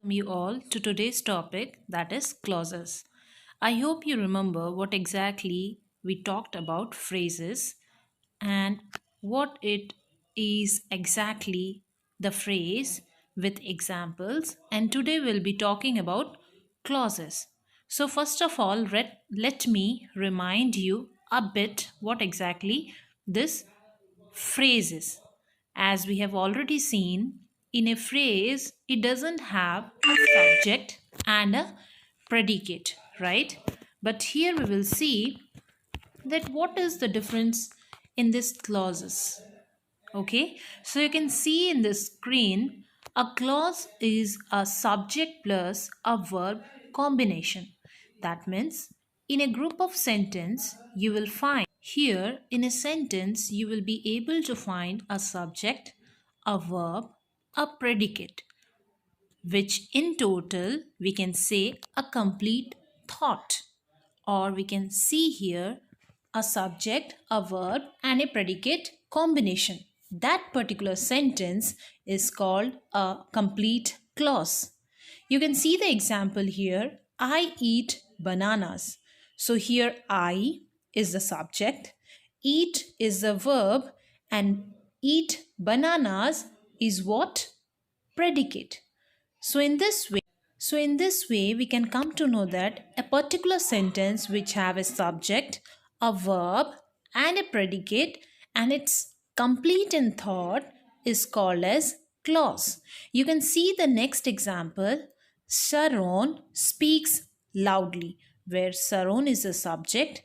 You all to today's topic, that is clauses. I hope you remember what exactly we talked about phrases and what it is exactly the phrase with examples, and today we'll be talking about clauses. So first of all, let me remind you a bit what exactly this phrase is. As we have already seen, in a phrase, it doesn't have a subject and a predicate, right? But here we will see that what is the difference in these clauses. Okay, so you can see in the screen a clause is a subject plus a verb combination. That means in a group of sentence you will find here in a sentence you will be able to find a subject, a verb, a predicate, which in total we can say a complete thought, or we can see here a subject, a verb, and a predicate combination. That particular sentence is called a complete clause. You can see the example here. I eat bananas. So here I is the subject, eat is the verb, and eat bananas is what? Predicate. So in this way, we can come to know that a particular sentence which have a subject, a verb, and a predicate, and it's complete in thought is called as clause. You can see the next example. Sharon speaks loudly, where Sharon is the subject,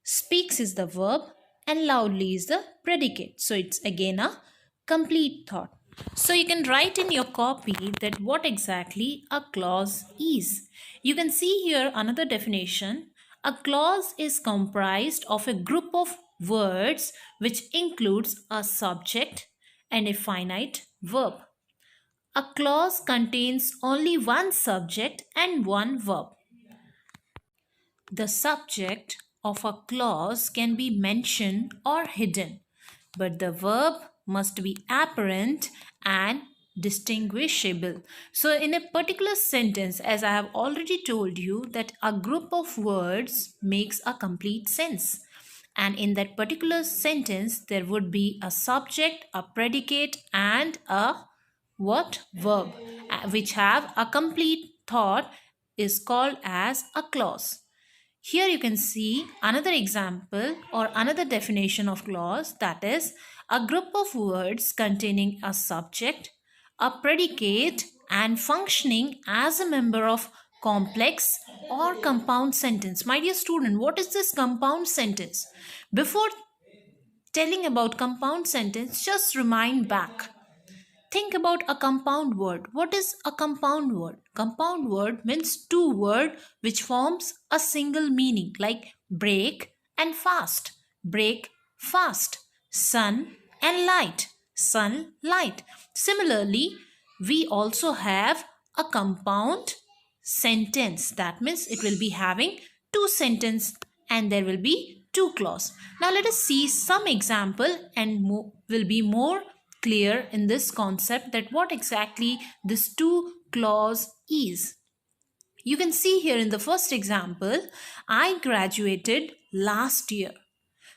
speaks is the verb, and loudly is the predicate. So it's again a complete thought. So you can write in your copy that what exactly a clause is. You can see here another definition. A clause is comprised of a group of words which includes a subject and a finite verb. A clause contains only one subject and one verb. The subject of a clause can be mentioned or hidden, but the verb must be apparent and distinguishable. So, in a particular sentence, as I have already told you, that a group of words makes a complete sense. And in that particular sentence, there would be a subject, a predicate, and a what? Verb, which have a complete thought is called as a clause. Here you can see another example or another definition of clause, that is a group of words containing a subject, a predicate, and functioning as a member of complex or compound sentence. My dear student, what is this compound sentence? Before telling about compound sentence, just remind back. Think about a compound word. What is a compound word? Compound word means two word which forms a single meaning, like break and fast. Break, fast. Sun and light. Sun, light. Similarly, we also have a compound sentence. That means it will be having two sentence and there will be two clause. Now let us see some example and will be more clear in this concept that what exactly this two clause is. You can see here in the first example, I graduated last year.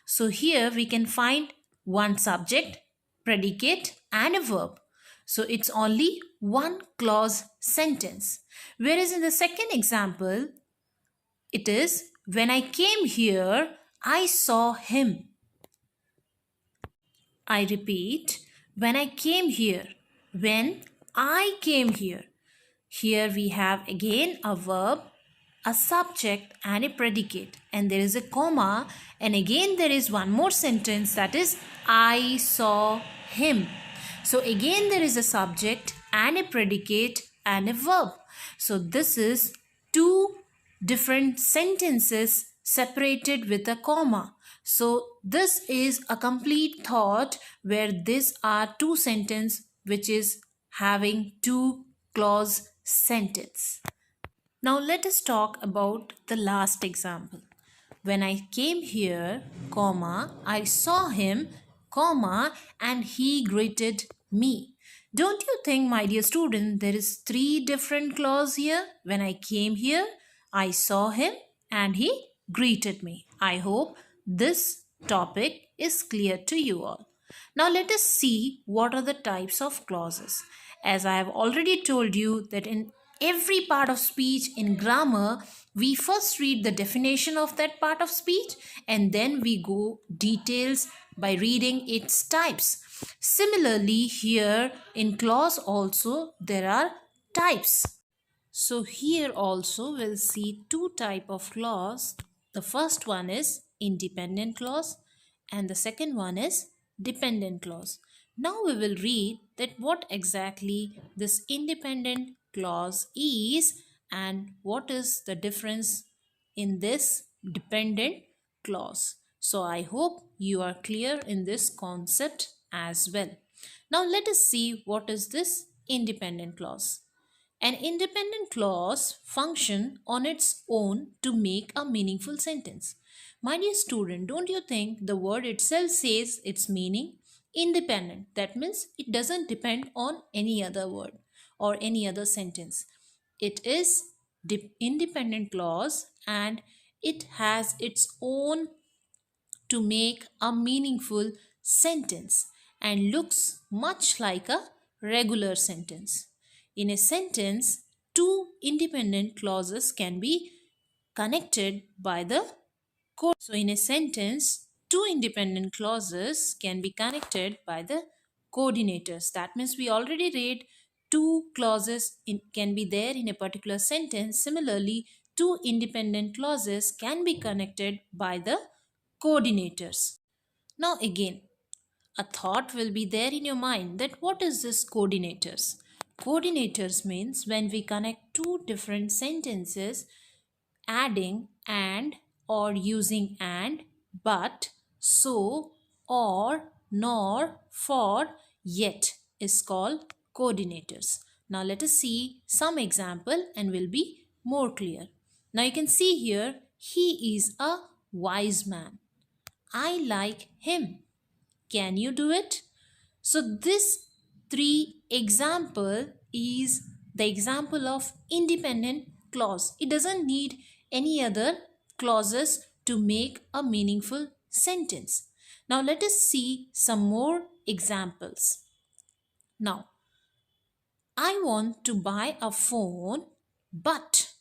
So here we can find one subject, predicate, and a verb. So it's only one clause sentence. Whereas in the second example, it is when I came here, I saw him. I repeat, when I came here, when I came here. Here we have again a verb, a subject, and a predicate, and there is a comma, and again there is one more sentence, that is I saw him. So again there is a subject and a predicate and a verb. So this is two different sentences separated with a comma. So this is a complete thought where these are two sentences which is having two clause sentence. Now let us talk about the last example. When I came here, comma, I saw him, comma, and he greeted me. Don't you think, my dear student, there is three different clause here? When I came here, I saw him and he greeted me. I hope this topic is clear to you all. Now let us see what are the types of clauses. As I have already told you that in every part of speech in grammar, we first read the definition of that part of speech and then we go details by reading its types. Similarly, here in clause also there are types. So here also we'll see two type of clause. The first one is independent clause and the second one is dependent clause. Now we will read that what exactly this independent clause is and what is the difference in this dependent clause. So I hope you are clear in this concept as well. Now let us see what is this independent clause. An independent clause function on its own to make a meaningful sentence. My dear student, don't you think the word itself says its meaning? Independent. That means it doesn't depend on any other word or any other sentence. It is independent clause and it has its own to make a meaningful sentence and looks much like a regular sentence. In a sentence, two independent clauses can be connected by the code. So, in a sentence, two independent clauses can be connected by the coordinators. That means we already read two clauses can be there in a particular sentence. Similarly, two independent clauses can be connected by the coordinators. Now again, a thought will be there in your mind that what is this coordinators? Coordinators means when we connect two different sentences, adding and or using and, but, so, or, nor, for, yet is called coordinators. Now let us see some example and will be more clear. Now you can see here, he is a wise man. I like him. Can you do it? So this three example is the example of independent clause. It doesn't need any other clauses to make a meaningful sentence. Now let us see some more examples. Now, I want to buy a phone, but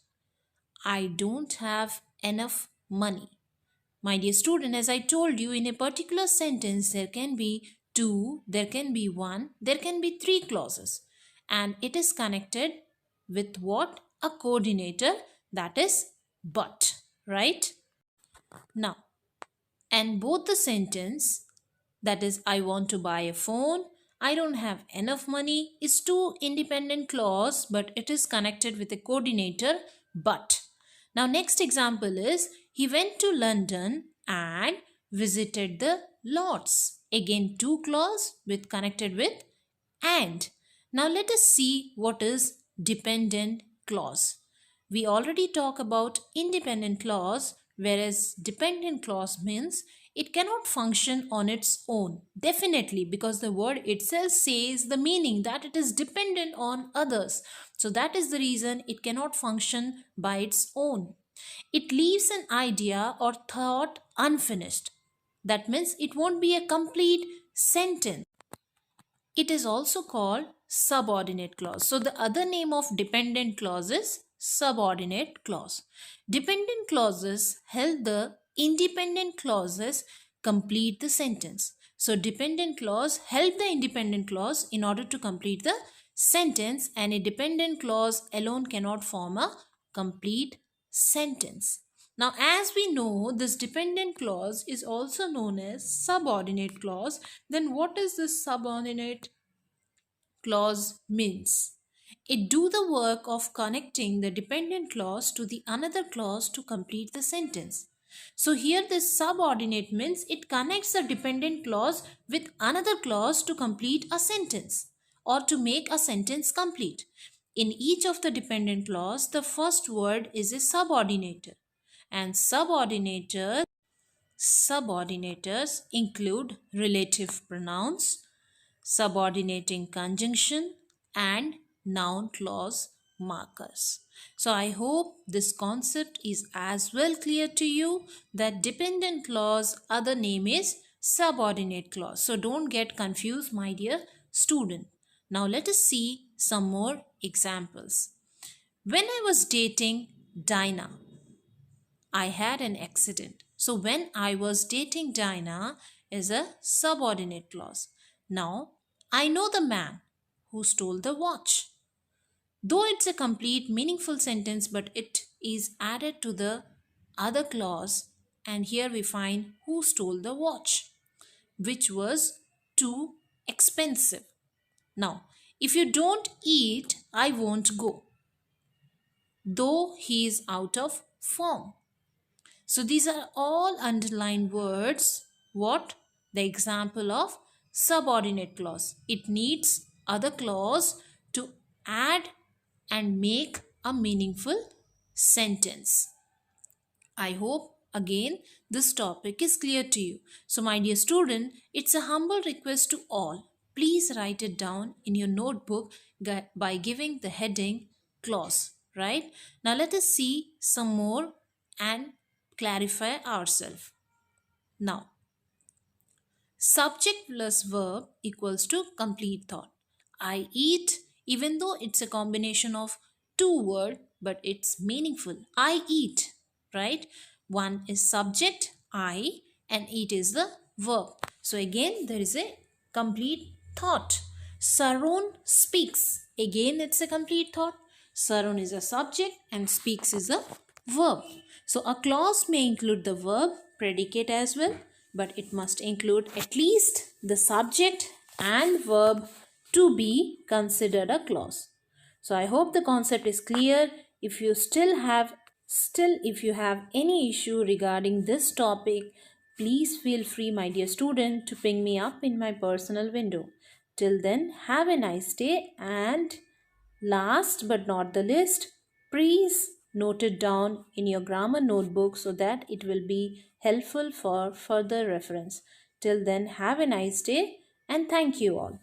I don't have enough money. My dear student, as I told you, in a particular sentence, there can be two, there can be one, there can be three clauses. And it is connected with what? A coordinator, that is but, right? Now, and both the sentence, that is, I want to buy a phone, I don't have enough money, is two independent clause, but it is connected with a coordinator, but. Now, next example is, he went to London and visited the Lords. Again, two clause with connected with and. Now, let us see what is dependent clause. We already talk about independent clause, whereas dependent clause means it cannot function on its own. Definitely, because the word itself says the meaning that it is dependent on others. So that is the reason it cannot function by its own. It leaves an idea or thought unfinished. That means it won't be a complete sentence. It is also called subordinate clause. So the other name of dependent clause is subordinate clause. Dependent clauses help the independent clauses complete the sentence. So dependent clause help the independent clause in order to complete the sentence, and a dependent clause alone cannot form a complete sentence. Now, as we know, this dependent clause is also known as subordinate clause. Then what is this subordinate clause means? It do the work of connecting the dependent clause to the another clause to complete the sentence. So here this subordinate means it connects the dependent clause with another clause to complete a sentence or to make a sentence complete. In each of the dependent clause, the first word is a subordinator, and subordinators include relative pronouns, subordinating conjunction, and noun clause markers. So I hope this concept is as well clear to you that dependent clause other name is subordinate clause. So don't get confused, my dear student. Now let us see some more examples. When I was dating Dinah, I had an accident. So when I was dating Dinah is a subordinate clause. Now I know the man who stole the watch. Though it's a complete meaningful sentence, but it is added to the other clause, and here we find who stole the watch, which was too expensive. Now, if you don't eat, I won't go, though he is out of form. So these are all underlined words. What? The example of subordinate clause. It needs other clause to add and make a meaningful sentence. I hope again this topic is clear to you. So my dear student, it's a humble request to all. Please write it down in your notebook by giving the heading clause, right? Now let us see some more and clarify ourselves. Now, subject plus verb equals to complete thought. I eat, even though it's a combination of two words, but it's meaningful. I eat, right? One is subject, I, and eat is the verb. So again, there is a complete thought. Sarun speaks. Again, it's a complete thought. Sarun is a subject and speaks is a verb. So a clause may include the verb, predicate as well, but it must include at least the subject and verb to be considered a clause. So I hope the concept is clear. If you have any issue regarding this topic, please feel free, my dear student, to ping me up in my personal window. Till then, have a nice day, and last but not the least, please note it down in your grammar notebook so that it will be helpful for further reference. Till then, have a nice day and thank you all.